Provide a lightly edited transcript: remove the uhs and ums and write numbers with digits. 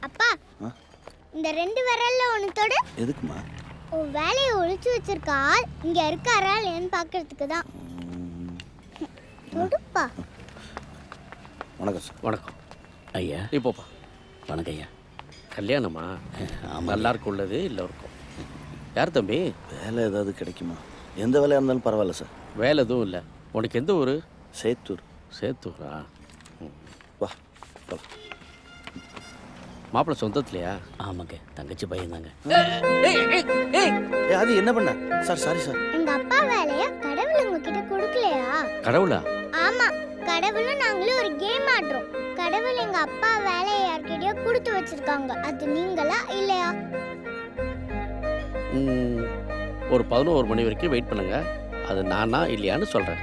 அப்பா இந்த 2 விரல்ல ஒன்னு தொடு. எதுக்குமா? உன் வேலையை ஒளிச்சு வச்சிருக்க ஆள் இங்க இருக்காரா இல்லையான்னு பார்க்கறதுக்கு தான். தொடுப்பா. வணக்கம் சார். வணக்கம் ஐயா. நீ போப்பா. வணக்கம் ஐயா. கல்யாணமா? எல்லாருக்கும் உள்ளது எல்லோருக்கும். யார் தம்பி? வேலை ஏதாவது கிடைக்குமா? எந்த வேலையாக இருந்தாலும் பரவாயில்ல சார். வேலை எதுவும் இல்லை. உனக்கு எந்த ஊர்? சேத்தூர். சேத்தூரா? வா போலாம். மாப்பிள்ளை சொந்தத்துலையா? ஆமாங்க, தங்கச்சி பையன் தாங்க. அது என்ன பண்ண சார்? Sorry sir. எங்க அப்பா வேலைய கடவுள் உங்ககிட்ட கொடுக்கலையா? கடவுளா? ஆமா, கடவுளும் நாங்களும் ஒரு கேம் ஆடுறோம். கடவுள் எங்க அப்பா வேலையை யார்கிட்டயோ கொடுத்து வச்சிருக்காங்க. அது நீங்களா இல்லையா? ஒரு 11 மணி வரைக்கும் வெயிட் பண்ணுங்க. அது நானா இல்லையான்னு சொல்கிறேன்.